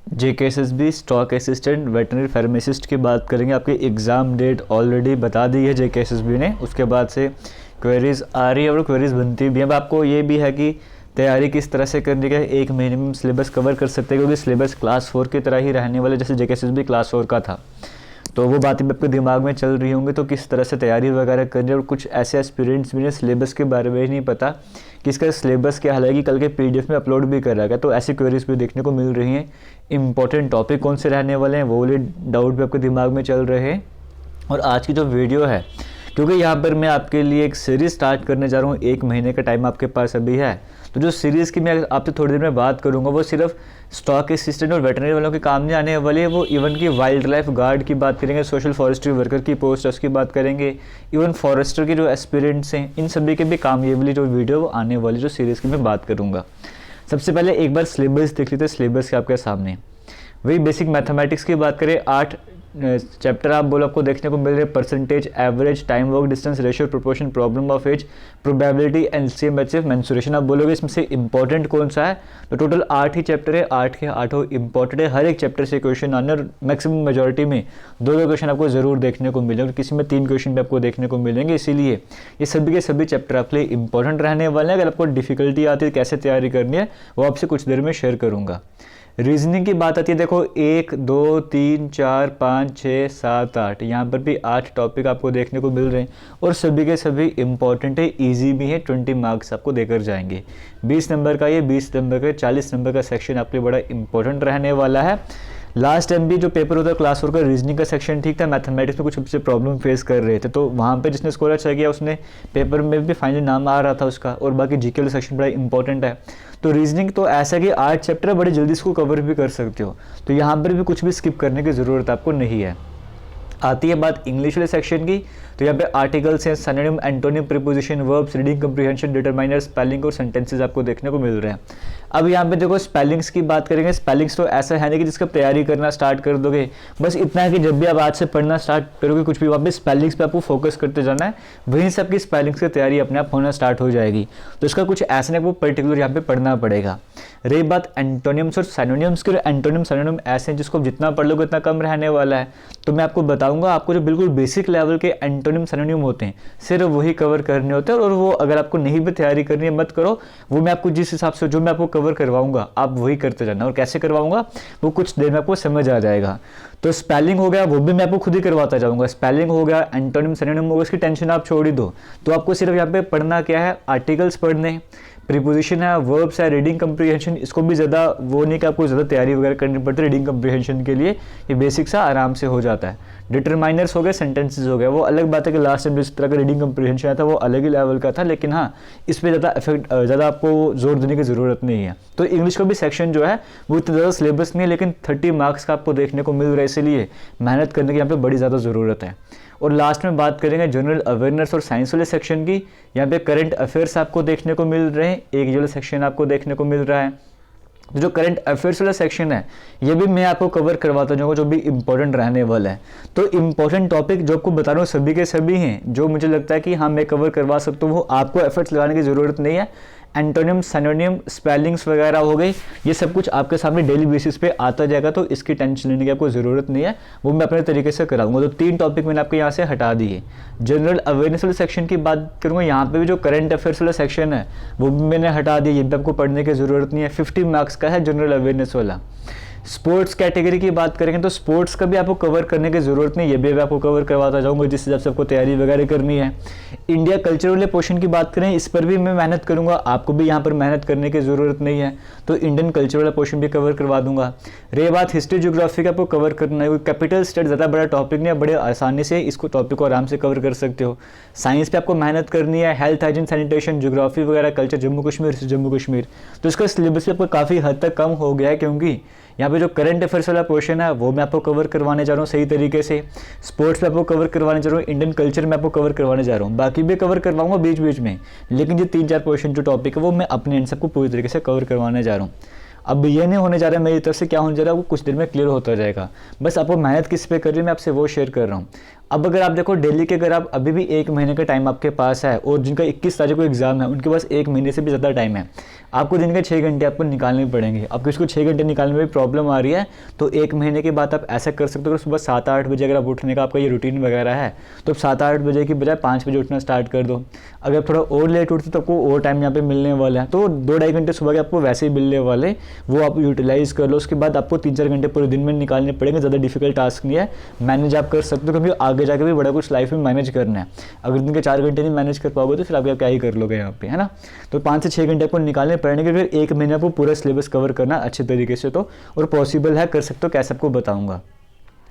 JKSSB stock assistant veterinary pharmacist की बात करेंगे। आपकी एग्ज़ाम डेट ऑलरेडी बता दी है जेकेएसएसबी ने, उसके बाद से क्वेरीज़ आ रही है और क्वेरीज़ बनती भी हैं। अब आपको ये भी है कि तैयारी किस तरह से करनी है। एक महीने में सिलेबस कवर कर सकते हैं, क्योंकि सिलेबस क्लास 4 की तरह ही रहने वाले, जैसे जेकेएसएसबी क्लास 4 का था। तो वो बातें भी आपके दिमाग में चल रही होंगी, तो किस तरह से तैयारी वगैरह करनी है। और कुछ ऐसे एस्पिरेंट्स भी ने सिलेबस के बारे में ही नहीं पता कि इसका सिलेबस क्या, हालांकि कल के पीडीएफ में अपलोड भी कर रखा है, तो ऐसी क्वेरीज भी देखने को मिल रही हैं। इंपॉर्टेंट टॉपिक कौन से रहने वाले हैं वो वाले डाउट भी आपके दिमाग में चल रहे हैं। और आज की जो वीडियो है, क्योंकि यहाँ पर मैं आपके लिए एक सीरीज़ स्टार्ट करने जा रहा हूँ, 1 महीने का टाइम आपके पास अभी है, तो जो सीरीज़ की मैं आपसे थोड़ी देर में बात करूँगा वो सिर्फ स्टॉक असिस्टेंट और वेटरनरी वालों के काम नहीं आने वाली है। वो इवन की वाइल्ड लाइफ गार्ड की बात करेंगे, सोशल फॉरेस्ट्री वर्कर की पोस्ट है उसकी बात करेंगे, इवन फॉरेस्टर के जो एस्पिरेंट्स हैं इन सभी के भी काम, ये वाली जो वीडियो आने वाली जो सीरीज़ की मैं बात करूँगा। सबसे पहले एक बार सिलेबस देख लेते हैं। सिलेबस के आपके सामने वही बेसिक मैथमेटिक्स की बात करें, 8 चैप्टर आप बोलो आपको देखने को मिल रहे हैं। Percentage, average, time work distance, ratio, proportion, problem of age, probability, LCM, HF, mensuration. आप बोलोगे इसमें से इंपॉर्टेंट कौन सा है, तो टोटल 8 ही चैप्टर है, 8 के 8 इंपॉर्टेंट है। हर एक चैप्टर से क्वेश्चन आने, और मैक्सिमम मेजोरिटी में 2-2 क्वेश्चन आपको जरूर देखने को मिलेंगे, किसी में 3 क्वेश्चन भी आपको देखने को मिलेंगे। इसीलिए ये सभी के सभी चैप्टर आपके लिए इंपॉर्टेंट रहने वाले हैं। अगर आपको डिफिकल्टी आती है कैसे तैयारी करनी है वो आपसे कुछ देर में शेयर करूँगा। रीजनिंग की बात आती है, देखो 1, 2, 3, 4, 5, 6, 7, 8, यहाँ पर भी 8 टॉपिक आपको देखने को मिल रहे हैं और सभी के सभी इंपॉर्टेंट है, इजी भी है। 20 मार्क्स आपको देकर जाएंगे। 20 नंबर का ये, 20 नंबर का, 40 नंबर का सेक्शन आपके लिए बड़ा इंपॉर्टेंट रहने वाला है। लास्ट टाइम भी जो पेपर होता है क्लास 4 का रीजनिंग का सेक्शन ठीक था, मैथमेटिक्स में कुछ सबसे प्रॉब्लम फेस कर रहे थे, तो वहाँ पे जिसने स्कोर अच्छा किया उसने पेपर में भी फाइनल नाम आ रहा था उसका। और बाकी जीके वाला सेक्शन बड़ा इंपॉर्टेंट है। तो रीजनिंग तो ऐसा कि 8 चैप्टर बड़ी जल्दी इसको कवर भी कर सकते हो, तो यहाँ पर भी कुछ भी स्किप करने की ज़रूरत आपको नहीं है। आती है बात इंग्लिश वाले सेक्शन की, तो यहाँ पे आर्टिकल्स हैं, synonym, antonym, preposition, verbs, reading comprehension, determiner, spelling और सेंटेंसेस आपको देखने को मिल रहे हैं। अब यहाँ पे देखो स्पेलिंग्स की बात करेंगे। स्पेलिंग्स तो ऐसा है नहीं कि जिसका तैयारी करना स्टार्ट कर दोगे, बस इतना है कि जब भी आप आज से पढ़ना स्टार्ट करोगे कुछ भी, वहाँ पे स्पेलिंग्स पे आपको फोकस करते जाना है, वहीं से आपकी स्पेलिंग्स की तैयारी अपने आप होना स्टार्ट हो जाएगी। तो इसका कुछ ऐसा नहीं, आपको पर्टिकुलर यहाँ पे पढ़ना पड़ेगा। रही बात एंटोनिम्स और सिनोनिम्स की, एंटोनिम सिनोनिम ऐसे हैं जिसको जितना पढ़ लोगे उतना कम रहने वाला है। तो मैं आपको बताऊंगा, आपको जो बिल्कुल बेसिक लेवल के एंटोनिम सिनोनिम होते हैं सिर्फ वही कवर करने होते हैं, और वो अगर आपको नहीं भी तैयारी करनी है मत करो, वो मैं आपको जिस हिसाब से जो मैं आपको कवर करवाऊंगा आप वही करते जाना। और कैसे करवाऊंगा वो कुछ देर में आपको समझ आ जाएगा। तो स्पेलिंग हो गया, वो भी मैं आपको खुद ही करवाता जाऊंगा। स्पेलिंग हो गया, एंटोनिम सिनोनिम हो गया, इसकी टेंशन आप छोड़ ही दो। तो आपको सिर्फ यहाँ पे पढ़ना क्या है, आर्टिकल्स पढ़ने, प्रीपोजिशन है, वर्ब्स है, रीडिंग कम्प्रीहेंशन। इसको भी ज़्यादा वो नहीं कि आपको ज़्यादा तैयारी वगैरह करनी पड़ती है रीडिंग कम्प्रीहेंशन के लिए, ये बेसिक सा आराम से हो जाता है। डिटरमाइनर्स हो गए, सेंटेंसेस हो गया, वो अलग बात है कि लास्ट टाइम जिस तरह का रीडिंग कम्प्रीहेंशन आया था वो अलग ही लेवल का था, लेकिन हाँ इस पर ज़्यादा आपको जोर देने की ज़रूरत नहीं है। तो इंग्लिश का भी सेक्शन जो है वो इतना ज़्यादा सिलेबस नहीं है, लेकिन 30 मार्क्स का आपको देखने को मिल रहा है, इसीलिए मेहनत करने की यहाँ पे बड़ी ज़्यादा ज़रूरत है। और लास्ट में बात करेंगे जनरल अवेयरनेस और साइंस वाले सेक्शन की। यहाँ पे करंट अफेयर्स आपको देखने को मिल रहे हैं, एक जो सेक्शन आपको देखने को मिल रहा है। तो जो करंट अफेयर्स वाला सेक्शन है ये भी मैं आपको कवर करवाता जाऊंगा, जो भी इंपॉर्टेंट रहने वाला है। तो इंपॉर्टेंट टॉपिक जो आपको बता रहा हूँ सभी के सभी हैं, जो मुझे लगता है कि हाँ मैं कवर करवा सकता हूँ, वो आपको एफर्ट्स लगाने की ज़रूरत नहीं है। एंटोनिम, सिनोनिम, स्पेलिंग्स वगैरह हो गई, ये सब कुछ आपके सामने डेली बेसिस पे आता जाएगा, तो इसकी टेंशन लेने की आपको ज़रूरत नहीं है, वो मैं अपने तरीके से कराऊंगा। तो 3 टॉपिक मैंने आपके यहाँ से हटा दिए। जनरल अवेयरनेस वाले सेक्शन की बात करूँगा, यहाँ पे भी जो करंट अफेयर्स वाला सेक्शन है वो भी मैंने हटा दिया, ये भी आपको पढ़ने की ज़रूरत नहीं है। 50 मार्क्स का है जनरल अवेयरनेस वाला। स्पोर्ट्स कैटेगरी की बात करेंगे तो स्पोर्ट्स का भी आपको कवर करने की ज़रूरत नहीं, ये भी आपको कवर करवाता जाऊंगा जिस हिसाब से आपको तैयारी वगैरह करनी है। इंडिया कल्चर वाले पोर्शन की बात करें, इस पर भी मैं मेहनत करूंगा, आपको भी यहाँ पर मेहनत करने की ज़रूरत नहीं है, तो इंडियन कल्चर वाला पोर्शन भी कवर करवा दूंगा। रही बात हिस्ट्री ज्योग्राफी का, आपको कवर करना है। कैपिटल स्टेट ज़्यादा बड़ा टॉपिक नहीं है, बड़े आसानी से इसको टॉपिक को आराम से कवर कर सकते हो। साइंस पे आपको मेहनत करनी है, हेल्थ, हाइजीन, सैनिटेशन, ज्योग्राफी वगैरह, कल्चर, जम्मू कश्मीर, तो इसका सिलेबस भी आपको काफ़ी हद तक कम हो गया है, क्योंकि यहाँ पे जो करंट अफेयर्स वाला पोर्शन है वो मैं आपको कवर करवाने जा रहा हूँ सही तरीके से। स्पोर्ट्स पे आपको कवर करवाने जा रहा हूँ, इंडियन कल्चर में आपको कवर करवाने जा रहा हूँ, बाकी भी कवर करवाऊंगा बीच बीच में, लेकिन ये 3-4 पोर्शन जो टॉपिक है वो मैं अपने एंड से आपको पूरी तरीके से कवर करवाने जा रहा हूँ। अब ये नहीं होने जा रहा है मेरी तरफ से, क्या होने जा रहा है वो कुछ देर में क्लियर होता जाएगा, बस आपको मेहनत किस पे कर रही है मैं आपसे वो शेयर कर रहा हूँ। अब अगर आप देखो डेली के, अगर आप अभी भी 1 महीने का टाइम आपके पास है और जिनका 21 तारीख को एग्जाम है उनके पास 1 महीने से भी ज़्यादा टाइम है, आपको दिन के 6 घंटे आपको निकालने पड़ेंगे। अब किसको 6 घंटे निकालने में भी प्रॉब्लम आ रही है तो 1 महीने के बाद आप ऐसा कर सकते हो कि सुबह 7-8 बजे अगर आप उठने का आपका ये रूटीन वगैरह है तो 7-8 बजे की बजाय 5 बजे उठना स्टार्ट कर दो। अगर थोड़ा और लेट उठते तो आपको और टाइम यहाँ पे मिलने वाला है, तो 2-2.5 घंटे सुबह के आपको वैसे ही मिलने वाले, वो आप यूटिलाइज़ कर लो। उसके बाद आपको 3-4 घंटे पूरे दिन में निकालने पड़ेंगे। ज़्यादा डिफिकल्ट टास्क नहीं है, मैनेज आप कर सकते हो, क्योंकि आगे जाकर भी बड़ा कुछ लाइफ में मैनेज करना है। अगर दिन के 4 घंटे नहीं मैनेज कर पाओगे तो फिर आप क्या ही कर लोगे यहाँ पे, है ना। तो 5 से 6 घंटे आपको निकालने पड़ेंगे, फिर 1 महीने आपको पूरा सिलेबस कवर करना अच्छे तरीके से, तो और पॉसिबल है, कर सकते हो। कैसे आपको बताऊंगा।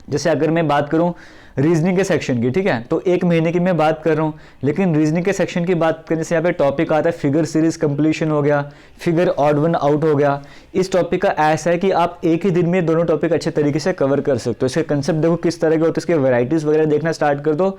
जैसे अगर मैं बात करूं रीजनिंग के सेक्शन की, ठीक है, तो 1 महीने की मैं बात कर रहा हूं, लेकिन रीजनिंग के सेक्शन की बात करने से यहाँ पे टॉपिक आता है फिगर सीरीज कंप्लीशन हो गया, फिगर ऑड वन आउट हो गया। इस टॉपिक का ऐसा है कि आप एक ही दिन में दोनों टॉपिक अच्छे तरीके से कवर कर सकते हो। इसके कंसेप्ट देखो किस तरह के होते हैं, इसके वैराइटीज़ वगैरह देखना स्टार्ट कर दो।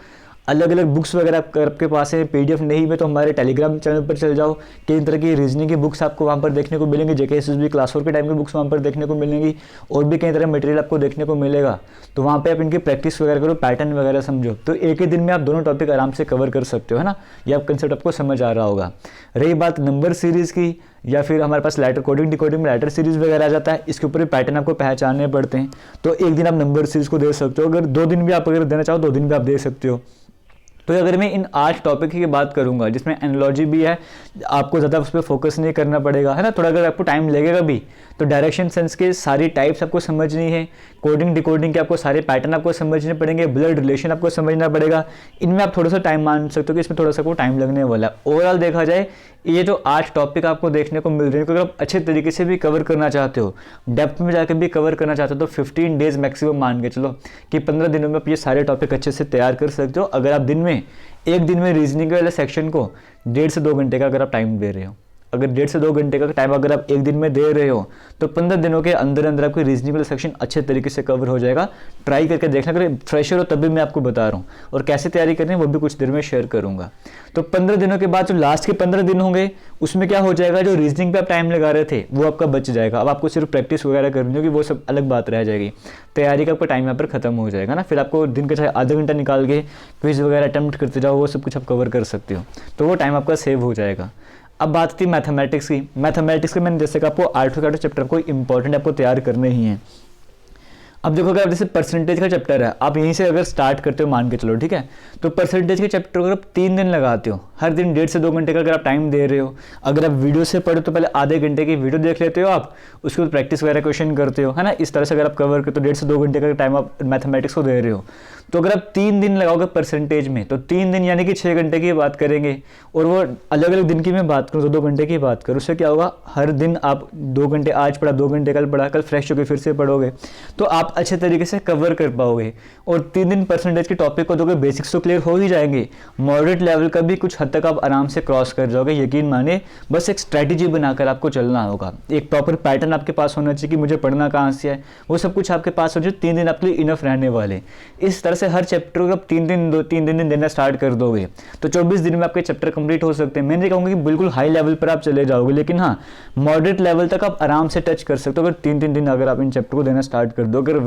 अलग अलग बुक्स वगैरह आपके पास है, पीडीएफ नहीं में तो हमारे टेलीग्राम चैनल पर चल जाओ, कई तरह की रीजनिंग की बुक्स आपको वहाँ पर देखने को मिलेंगी, जेके एसएसबी क्लास 4 के टाइम की बुक्स वहाँ पर देखने को मिलेंगी, और भी कई तरह मटेरियल आपको देखने को मिलेगा। तो वहाँ पे आप इनकी प्रैक्टिस वगैरह करो, पैटर्न वगैरह समझो, तो एक ही दिन में आप दोनों टॉपिक आराम से कवर कर सकते हो, है ना। ये आप कंसेप्ट आपको समझ आ रहा होगा। रही बात नंबर सीरीज़ की, या फिर हमारे पास लेटर कोडिंग डिकोडिंग में लेटर सीरीज वगैरह आ जाता है, इसके ऊपर भी पैटर्न आपको पहचानने पड़ते हैं। तो एक दिन आप नंबर सीरीज को दे सकते हो, अगर 2 दिन भी आप अगर देना चाहो 2 दिन भी आप दे सकते हो। तो अगर मैं इन 8 टॉपिक की बात करूंगा जिसमें एनालॉजी भी है, आपको ज़्यादा उस पर फोकस नहीं करना पड़ेगा, है ना। थोड़ा अगर आपको टाइम लगेगा भी तो डायरेक्शन सेंस के सारी टाइप्स आपको समझनी है, कोडिंग डिकोडिंग के आपको सारे पैटर्न आपको समझने पड़ेंगे, ब्लड रिलेशन आपको समझना पड़ेगा। इनमें आप थोड़ा सा टाइम मान सकते हो कि इसमें थोड़ा सा आपको टाइम लगने वाला है। ओवरऑल देखा जाए ये जो 8 टॉपिक आपको देखने को मिल रहे हैं, अगर आप अच्छे तरीके से भी कवर करना चाहते हो, डेप्थ में जाकर भी कवर करना चाहते हो, तो 15 डेज मैक्सिमम मान के चलो कि 15 दिनों में आप ये सारे टॉपिक अच्छे से तैयार कर सकते हो। अगर आप एक दिन में रीजनिंग वाले सेक्शन को 1.5 से 2 घंटे का अगर आप टाइम दे रहे हो, अगर 1.5 से 2 घंटे का टाइम अगर आप एक दिन में दे रहे हो, तो 15 दिनों के अंदर अंदर आपकी रीजनिंग वाला सेक्शन अच्छे तरीके से कवर हो जाएगा। ट्राई करके देखना, अगर फ्रेशर हो तभी मैं आपको बता रहा हूँ, और कैसे तैयारी करनी है वो भी कुछ देर में शेयर करूंगा। तो 15 दिनों के बाद जो लास्ट के 15 दिन होंगे उसमें क्या हो जाएगा, जो रीजनिंग पे आप टाइम लगा रहे थे वो आपका बच जाएगा। अब आपको सिर्फ प्रैक्टिस वगैरह करनी होगी, वो सब अलग बात रह जाएगी। तैयारी का आपका टाइम यहाँ पर खत्म हो जाएगा ना। फिर आपको दिन का चाहे आधा घंटा निकाल के क्विज वगैरह अटेम्प्ट करते जाओ, वो सब कुछ आप कवर कर सकते हो, तो वो टाइम आपका सेव हो जाएगा। अब बात थी मैथमेटिक्स की। मैथमेटिक्स के मैंने जैसे कि आपको आठों के चैप्टर को इंपॉर्टेंट आपको तैयार करने ही हैं। अब देखो अगर जैसे परसेंटेज का चैप्टर है, आप यहीं से अगर स्टार्ट करते हो मान के चलो, ठीक है, तो परसेंटेज के चैप्टर अगर आप 3 दिन लगाते हो, हर दिन 1.5 से 2 घंटे का अगर आप टाइम दे रहे हो, अगर आप वीडियो से पढ़ो तो पहले आधे घंटे की वीडियो देख लेते हो आप, उसके बाद प्रैक्टिस वगैरह क्वेश्चन करते हो, है ना। इस तरह से अगर आप कवर करते हो 1.5 से 2 घंटे का टाइम आप मैथमेटिक्स को दे रहे हो, तो अगर आप 3 दिन लगाओगे परसेंटेज में, तो 3 दिन यानी कि 6 घंटे की बात करेंगे। और वो अलग अलग दिन की मैं बात करूँ, 2-2 घंटे की बात करूँ, उससे क्या होगा, हर दिन आप 2 घंटे आज पढ़ा, 2 घंटे कल पढ़ा, कल फ्रेश होकर फिर से पढ़ोगे, तो आप अच्छे तरीके से कवर कर पाओगे। और 3 दिन परसेंटेज के टॉपिक को दोगे, बेसिक्स तो क्लियर हो ही जाएंगे, मॉडरेट लेवल का भी कुछ हद तक आप आराम से क्रॉस कर जाओगे, यकीन माने। बस एक स्ट्रैटेजी बनाकर आपको चलना होगा, एक प्रॉपर पैटर्न आपके पास होना चाहिए कि मुझे पढ़ना कहाँ से है, वो सब कुछ आपके पास हो जाए। 3 दिन आपके लिए इनफ रहने वाले। इस तरह से हर चैप्टर को आप 3 दिन देना स्टार्ट कर दोगे तो 24 दिन में आपके चैप्टर कंप्लीट हो सकते हैं। मैं नहीं कहूँगा कि बिल्कुल हाई लेवल पर आप चले जाओगे, लेकिन हाँ मॉडरेट लेवल तक आप आराम से टच कर सकते हो अगर 3 दिन अगर आप इन चैप्टर को देना स्टार्ट कर दो। अगर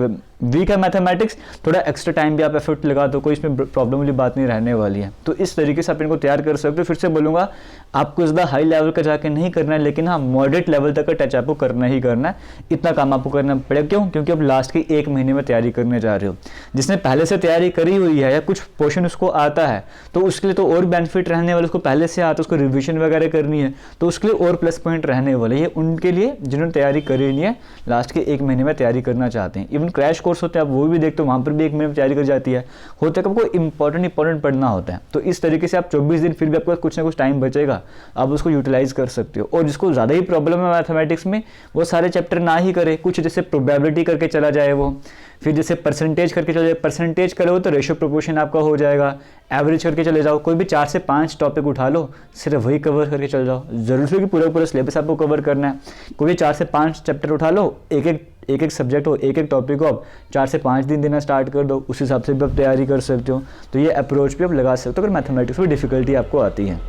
वीक है मैथमेटिक्स, थोड़ा एक्स्ट्रा टाइम भी आप एफर्ट लगा दो, कोई इसमें प्रॉब्लम वाली बात नहीं रहने वाली है। तो इस तरीके से आप इनको तैयार कर सकते हो। फिर से बोलूँगा, आपको ज़्यादा हाई लेवल का जाके नहीं करना है, लेकिन हाँ मॉडरेट लेवल तक का टच आपको करना ही करना है। इतना काम आपको करना पड़ेगा। क्यों? क्योंकि आप लास्ट के 1 महीने में तैयारी करने जा रहे हो। जिसने पहले से तैयारी करी हुई है या कुछ पोर्शन उसको आता है, तो उसके लिए तो और बेनिफिट रहने वाले। उसको पहले से आता है, उसको रिविजन वगैरह करनी है, तो उसके लिए और प्लस पॉइंट रहने वाले। ये उनके लिए जिन्होंने तैयारी करी नहीं है, लास्ट के 1 महीने में तैयारी करना चाहते हैं। इवन क्रैश कोर्स होते हैं, आप वो भी देखते हो, वहाँ पर भी 1 महीने में तैयारी कर जाती है। होता है कि आपको इंपॉर्टेंट पढ़ना होता है। तो इस तरीके से आप 24 दिन फिर भी आपको कुछ ना कुछ टाइम बचेगा, आप उसको यूटिलाइज कर सकते हो। और जिसको ज़्यादा ही प्रॉब्लम है मैथमेटिक्स में, वो सारे चैप्टर ना ही करे, कुछ जैसे प्रोबेबिलिटी करके चला जाए वो, फिर जैसे परसेंटेज करके चले जाए। परसेंटेज करोगे तो रेशियो प्रोपोर्शन आपका हो जाएगा। एवरेज करके चले जाओ, कोई भी 4 से 5 टॉपिक उठा लो, सिर्फ वही कवर करके चल जाओ। जरूरी है कि पूरा सिलेबस आपको कवर करना है। कोई भी 4 से 5 चैप्टर उठा लो, एक सब्जेक्ट हो, एक टॉपिक को आप 4 से 5 दिन देना स्टार्ट कर दो, उस हिसाब से भी आप तैयारी कर सकते हो। तो ये अप्रोच भी आप लगा सकते हो अगर मैथमेटिक्स में डिफिकल्टी आपको आती है।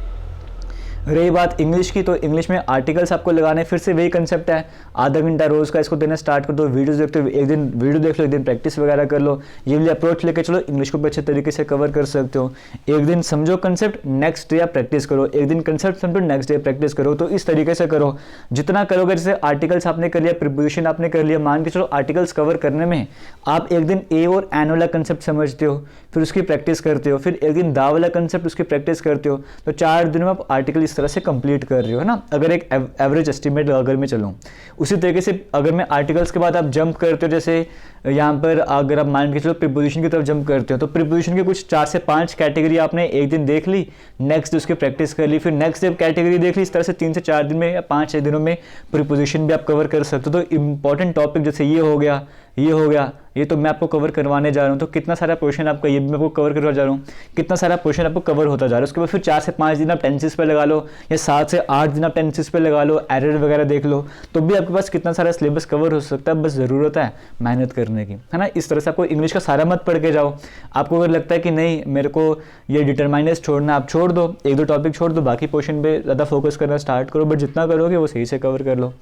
रही बात इंग्लिश की, तो इंग्लिश में आर्टिकल्स आपको लगाने, फिर से वही कंसेप्ट है, आधा घंटा रोज़ का इसको देना स्टार्ट कर दो। वीडियोस देखते हो, एक दिन वीडियो देख लो, एक दिन प्रैक्टिस वगैरह कर लो, ये वाली अप्रोच लेके चलो, इंग्लिश को भी अच्छे तरीके से कवर कर सकते हो। एक दिन समझो कंसेप्ट, नेक्स्ट डे आप प्रैक्टिस करो, एक दिन कंसेप्ट समझो, नेक्स्ट डे प्रैक्टिस करो। तो इस तरीके से करो, जितना करोगे, जैसे आर्टिकल्स आपने कर लिया, प्रीपोजिशन आपने कर लिया, मान के चलो आर्टिकल्स कवर करने में आप एक दिन ए और एन वाला कंसेप्ट समझते हो, फिर उसकी प्रैक्टिस करते हो, फिर एक दिन दा वाला कंसेप्ट उसकी प्रैक्टिस करते हो, तो 4 दिनों में आप आर्टिकल इस तरह से कंप्लीट कर रहे हो, है ना। अगर एक एवरेज एस्टिमेट अगर मैं चलूँ, उसी तरीके से अगर मैं आर्टिकल्स के बाद आप जंप करते हो, जैसे यहाँ पर अगर आप मान के चलो प्रीपोजिशन की तरफ जंप करते हो, तो प्रीपोजिशन की कुछ 4 से 5 कैटेगरी आपने एक दिन देख ली, नेक्स्ट उसकी प्रैक्टिस कर ली, फिर नेक्स्ट डे कैटेगरी देख ली, इस तरह से 3 से 4 दिन में या 5-6 दिनों में प्रीपोजिशन भी आप कवर कर सकते हो। तो इंपॉर्टेंट टॉपिक जैसे ये हो गया, ये हो गया, ये तो मैं आपको कवर करवाने जा रहा हूँ, तो कितना सारा पोर्शन आपका ये भी मैं आपको कवर करवा जा रहा हूँ, कितना सारा पोर्शन आपको कवर होता जा रहा है। उसके बाद फिर 4 से 5 दिन आप टेंसेस पे लगा लो, या 7 से 8 दिन आप टेंसेस पे लगा लो, एरर वगैरह देख लो, तो भी आपके पास कितना सारा सिलेबस कवर हो सकता है। बस ज़रूरत है मेहनत करने की, है ना। इस तरह से आपको इंग्लिश का सारा मत पढ़ के जाओ। आपको अगर लगता है कि नहीं मेरे को ये डिटरमाइनर्स छोड़ना, आप छोड़ दो, 1-2 टॉपिक छोड़ दो, बाकी पोर्शन पे ज़्यादा फोकस करना स्टार्ट करो, बट जितना करोगे वो सही से कवर कर लो।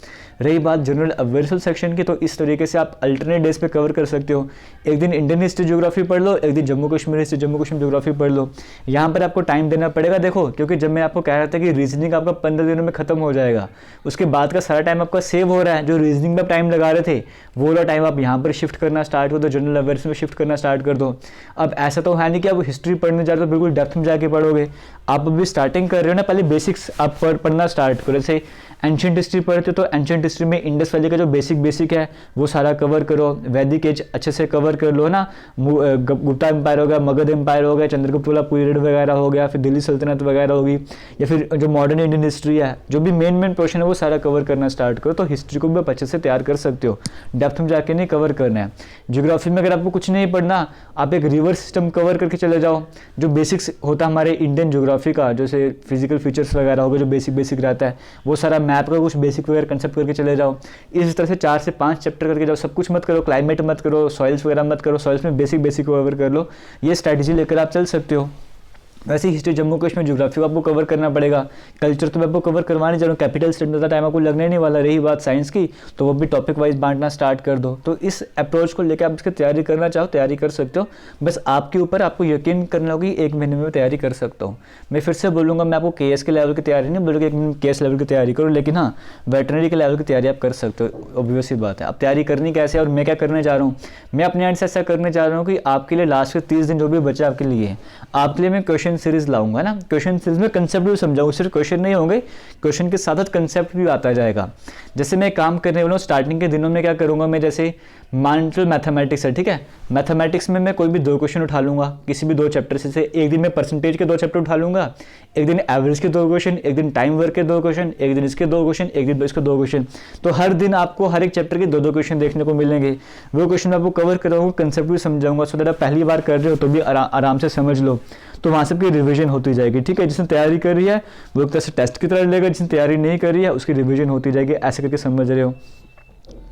रही बात जनरल अवेयरनेस सेक्शन की, तो इस तरीके से आप अल्टरनेट डेज पे कवर कर सकते हो। एक दिन इंडियन हिस्ट्री ज्योग्राफी पढ़ लो, एक दिन जम्मू कश्मीर हिस्ट्री, जम्मू कश्मीर ज्योग्राफी पढ़ लो। यहाँ पर आपको टाइम देना पड़ेगा, देखो, क्योंकि जब मैं आपको कह रहा था कि रीजनिंग आपका 15 दिनों में खत्म हो जाएगा, उसके बाद का सारा टाइम आपका सेव हो रहा है। जो रीजनिंग में टाइम लगा रहे थे वो वाला टाइम आप यहाँ पर शिफ्ट करना स्टार्ट कर दो, जनरल अवेयरनेस में शिफ्ट करना स्टार्ट कर दो। अब ऐसा तो है नहीं कि आप हिस्ट्री पढ़ने जा रहे हो तो बिल्कुल डेप्थ में जाके पढ़ोगे, आप अभी स्टार्टिंग कर रहे हो ना, पहले बेसिक्स आप पढ़ना स्टार्ट करो। जैसे एंशिएंट हिस्ट्री पढ़ते हो तो एंशिएंट हिस्ट्री में इंडस वैली का जो बेसिक है वो सारा कवर करो, वैदिक एज अच्छे से कवर कर लो ना, गुप्ता एम्पायर हो गया, मगध एम्पायर हो गया, चंद्रगुप्त वाला पीरियड वगैरह हो गया, फिर दिल्ली सल्तनत वगैरह होगी, या फिर जो मॉडर्न इंडियन हिस्ट्री है, जो भी मेन पोर्शन है वो सारा कवर करना स्टार्ट करो। तो हिस्ट्री को भी आप अच्छे से तैयार कर सकते हो, डेप्थ में जाके नहीं कवर करना है। ज्योग्राफी में अगर आपको कुछ नहीं पढ़ना, आप एक रिवर सिस्टम कवर करके चले जाओ, जो बेसिक्स होता है हमारे इंडियन ज्योग्राफी का, जैसे फिजिकल फीचर्स वगैरह होगा, जो बेसिक रहता है, वो सारा मैप का कुछ बेसिक वगैरह कंसेप्ट करके चले जाओ। इस तरह से 4 से 5 चैप्टर करके जाओ, सब कुछ मत करो, क्लाइमेट मत करो, सॉइल्स वगैरह मत करो, सॉइल्स में बेसिक कवर कर लो, ये स्ट्रैटेजी लेकर आप चल सकते हो। वैसे हिस्ट्री, जम्मू कश्मीर ज्योग्राफी को आपको कवर करना पड़ेगा, कल्चर तो मैं आपको कवर करवाने जा रहा हूँ, कैपिटल स्टडी ज़्यादा टाइम आपको लगने नहीं वाला। रही बात साइंस की, तो वो भी टॉपिक वाइज बांटना स्टार्ट कर दो। तो इस अप्रोच को लेकर आप इसकी तैयारी करना चाहो तैयारी कर सकते हो, बस आपके ऊपर, आपको यकीन करना होगी 1 महीने में तैयारी कर सकता हूँ। मैं फिर से बोलूँगा, मैं आपको KS के लेवल की तैयारी नहीं बोलूँगा 1 महीने KS लेवल की तैयारी करो, लेकिन हाँ वेटनरी के लेवल की तैयारी आप कर सकते हो, ऑब्वियस सी बात है। अब तैयारी करनी कैसे और मैं क्या करने जा रहा हूँ, मैं अपने एंड से ऐसा करने जा रहा हूँ कि आपके लिए लास्ट के 30 दिन जो भी बचा आपके लिए, आपके लिए मैं क्वेश्चन सीरीज लाऊंगा ना, क्वेश्चन सीरीज में कंसेप्ट भी समझाऊंगा, सिर्फ क्वेश्चन नहीं होंगे, क्वेश्चन के साथ साथ कंसेप्ट भी आता जाएगा। जैसे मैं काम करने वाला हूँ स्टार्टिंग के दिनों में क्या करूंगा, मैं जैसे मान लो मैथमेटिक्स है, ठीक है, मैथमेटिक्स में मैं कोई भी 2 क्वेश्चन उठा लूंगा किसी भी 2 चैप्टर से। एक दिन मैं परसेंटेज के 2 चैप्टर उठा लूंगा, एक दिन एवरेज के 2 क्वेश्चन, एक दिन टाइम वर्क के 2 क्वेश्चन, एक दिन इसके 2 क्वेश्चन, एक दिन इसके 2 क्वेश्चन। तो हर दिन आपको हर एक चैप्टर के 2-2 क्वेश्चन देखने को मिलेंगे। वो क्वेश्चन मैं आपको कवर कराऊंगा, कंसेप्ट भी समझाऊंगा, सो दैट आप पहली बार कर रहे हो तो भी आराम से समझ लो, तो वहाँ से आपकी रिवीजन होती जाएगी। ठीक है, जिसने तैयारी कर रही है वो एक तरह से टेस्ट की तरह लेगा, जिसने तैयारी नहीं कर रही है उसकी रिवीजन होती जाएगी, ऐसे करके समझ रहे हो।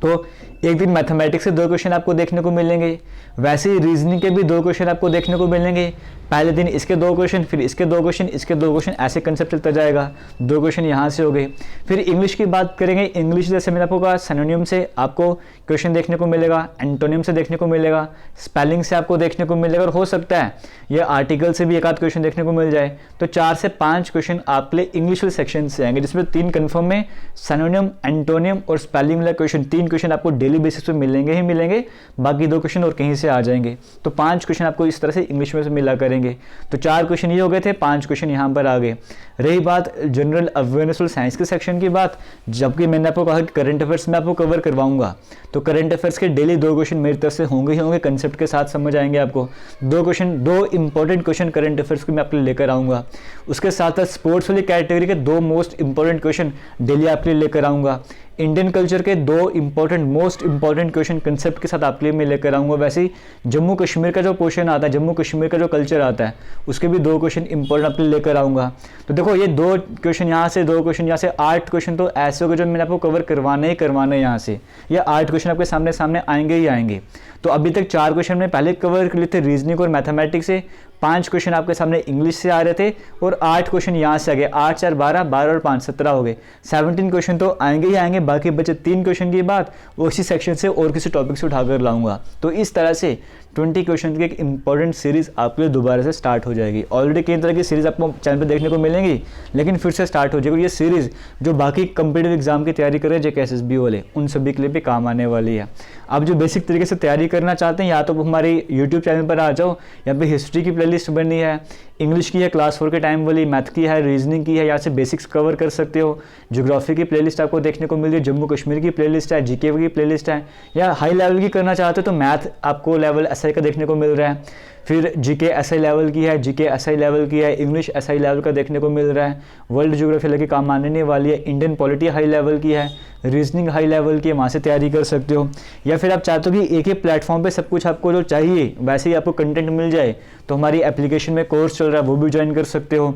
तो एक दिन मैथमेटिक्स से 2 क्वेश्चन आपको देखने को मिलेंगे, वैसे ही रीजनिंग के भी 2 क्वेश्चन आपको देखने को मिलेंगे। पहले दिन इसके 2 क्वेश्चन, फिर इसके 2 क्वेश्चन, इसके 2 क्वेश्चन, ऐसे कंसेप्ट चलता जाएगा। 2 क्वेश्चन यहाँ से हो गए। फिर इंग्लिश की बात करेंगे, इंग्लिश जैसे मैंने आपको कहा सिनोनिम से आपको क्वेश्चन देखने को मिलेगा, एंटोनिम से देखने को मिलेगा, स्पेलिंग से आपको देखने को मिलेगा, और हो सकता है ये आर्टिकल से भी 1 आध क्वेश्चन देखने को मिल जाए। तो 4 से 5 क्वेश्चन आपके लिए इंग्लिश वाले सेक्शन से आएंगे, जिसमें 3 कन्फर्म में सिनोनिम, एंटोनिम और स्पेलिंग वाला क्वेश्चन, 3 क्वेश्चन आपको डेली बेसिस पे मिलेंगे ही मिलेंगे, बाकी 2 क्वेश्चन और कहीं से आ जाएंगे। तो 5 क्वेश्चन आपको इस तरह से इंग्लिश में से मिला करेंगे। तो 4 क्वेश्चन ये हो गए थे, 5 क्वेश्चन यहाँ पर आ गए। रही बात जनरल अवेयरनेस और साइंस के सेक्शन की बात, जबकि मैंने आपको कहा कि करंट अफेयर्स में आपको कवर करवाऊंगा, तो करंट अफेयर्स के डेली 2 क्वेश्चन मेरी तरफ से होंगे ही होंगे, कंसेप्ट के साथ समझ आएंगे आपको। 2 इंपॉर्टेंट क्वेश्चन करंट अफेयर्स को मैं आपके लिए लेकर आऊँगा। उसके साथ साथ स्पोर्ट्स वाली कैटेगरी के 2 मोस्ट इंपॉर्टेंट क्वेश्चन डेली आपके लिए लेकर आऊँगा। इंडियन कल्चर के 2 मोस्ट इंपॉर्टेंट क्वेश्चन कंसेप्ट के साथ आपके लिए मैं लेकर आऊँगा। वैसे ही जम्मू कश्मीर का जो पोर्शन आता है, जम्मू कश्मीर का जो कल्चर आता है, उसके भी 2 क्वेश्चन इंपॉर्टेंट आपके लिए लेकर आऊँगा। तो देखो ये 2 क्वेश्चन यहाँ से, 2 क्वेश्चन यहाँ से, 8 क्वेश्चन तो ऐसे हो गए जो मैंने आपको कवर करवाने ही करवाने यहाँ से। ये 8 क्वेश्चन आपके सामने आएंगे ही आएंगे। तो अभी तक 4 क्वेश्चन में पहले कवर कर लिए थे रीजनिंग और मैथमेटिक्स से, 5 क्वेश्चन आपके सामने इंग्लिश से आ रहे थे और 8 क्वेश्चन यहाँ से आ गए, 8 4 12, 12 और 5 17 हो गए। 17 क्वेश्चन तो आएंगे ही आएंगे, बाकी बचे 3 क्वेश्चन की बात उसी सेक्शन से और किसी टॉपिक से उठाकर लाऊंगा। तो इस तरह से 20 क्वेश्चन की एक इंपॉर्टेंट सीरीज़ आपके लिए दोबारा से स्टार्ट हो जाएगी। ऑलरेडी कई तरह की सीरीज़ आपको चैनल पर देखने को मिलेंगी, लेकिन फिर से स्टार्ट हो जाएगी। ये सीरीज़ जो बाकी कम्पिटिटिव एग्जाम की तैयारी कर रहे हैं JKSSB वाले, उन सभी के लिए भी काम आने वाली है। आप जो बेसिक तरीके से तैयारी करना चाहते हैं, या तो हमारे यूट्यूब चैनल पर आ जाओ, यहाँ पे हिस्ट्री की प्लेलिस्ट बनी है, इंग्लिश की है क्लास 4 के टाइम वाली, मैथ की है, रीजनिंग की है, यहाँ से बेसिक्स कवर कर सकते हो। ज्योग्राफी की प्लेलिस्ट आपको देखने को मिल रही है, जम्मू कश्मीर की प्लेलिस्ट है, जीके की प्लेलिस्ट है, या हाई लेवल की करना चाहते हो तो मैथ आपको लेवल एसआई का देखने को मिल रहा है, फिर जीके एसआई लेवल की है, जीके एसआई लेवल की है, इंग्लिश एसआई लेवल का देखने को मिल रहा है, वर्ल्ड ज्योग्राफी लगे काम आने वाली है, इंडियन पॉलिटी हाई लेवल की है, रीजनिंग हाई लेवल की है, वहाँ से तैयारी कर सकते हो। या फिर आप चाहते हो कि एक ही प्लेटफॉर्म पे सब कुछ आपको जो चाहिए वैसे ही आपको कंटेंट मिल जाए, तो हमारी एप्लीकेशन में कोर्स चल रहा है, वो भी ज्वाइन कर सकते हो।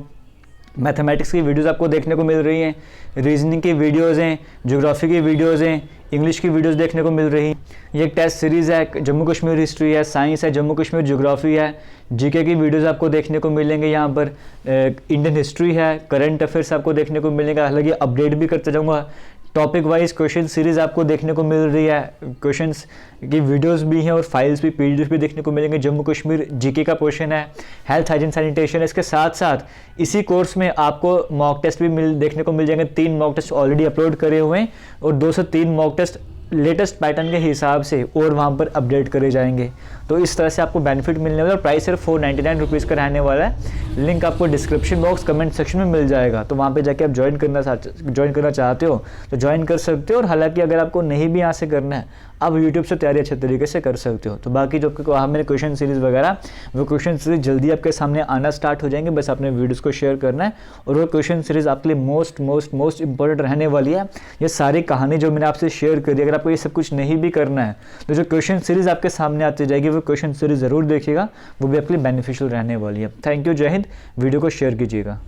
मैथमेटिक्स की वीडियोस आपको देखने को मिल रही हैं, रीजनिंग की वीडियोस हैं, ज्योग्राफी की वीडियोस हैं, इंग्लिश की वीडियोस देखने को मिल रही हैं। ये एक टेस्ट सीरीज़ है, जम्मू कश्मीर हिस्ट्री है, साइंस है, जम्मू कश्मीर ज्योग्राफी है, जीके की वीडियोस आपको देखने को मिलेंगे। यहाँ पर इंडियन हिस्ट्री है, करंट अफेयर्स आपको देखने को मिलेगा। हालांकि अपडेट भी करते जाऊँगा, टॉपिक वाइज क्वेश्चन सीरीज़ आपको देखने को मिल रही है, क्वेश्चंस की वीडियोस भी हैं और फाइल्स भी, पीडीएफ भी देखने को मिलेंगे। जम्मू कश्मीर जीके का पोर्शन है, हेल्थ हाइजीन सैनिटेशन है। इसके साथ साथ इसी कोर्स में आपको मॉक टेस्ट भी देखने को मिल जाएंगे। 3 मॉक टेस्ट ऑलरेडी अपलोड करे हुए हैं और 2 से 3 मॉक टेस्ट लेटेस्ट पैटर्न के हिसाब से और वहाँ पर अपडेट करे जाएंगे। तो इस तरह से आपको बेनिफिट मिलने वाला है। प्राइस सिर्फ 499 रुपीज़ का रहने वाला है। लिंक आपको डिस्क्रिप्शन बॉक्स कमेंट सेक्शन में मिल जाएगा, तो वहाँ पे जाके आप ज्वाइन करना चाहते हो तो ज्वाइन कर सकते हो। और हालांकि अगर आपको नहीं भी यहाँ से करना है, आप यूट्यूब से तैयारी अच्छे तरीके से कर सकते हो। तो बाकी जो कहा मैंने क्वेश्चन सीरीज़ वगैरह, वो क्वेश्चन सीरीज़ जल्दी आपके सामने आना स्टार्ट हो जाएंगे। बस आपने वीडियोज़ को शेयर करना है और वो क्वेश्चन सीरीज़ आपके लिए मोस्ट इंपॉर्टेंट रहने वाली है। ये सारी कहानी जो मैंने आपसे शेयर करी, अगर आपको ये सब कुछ नहीं भी करना है तो जो क्वेश्चन सीरीज़ आपके सामने आती जाएगी वो क्वेश्चन सीरीज़ ज़रूर देखिएगा, वो भी आपके लिए बेनिफिशियल रहने वाली है। थैंक यू, जय हिंद। वीडियो को शेयर कीजिएगा।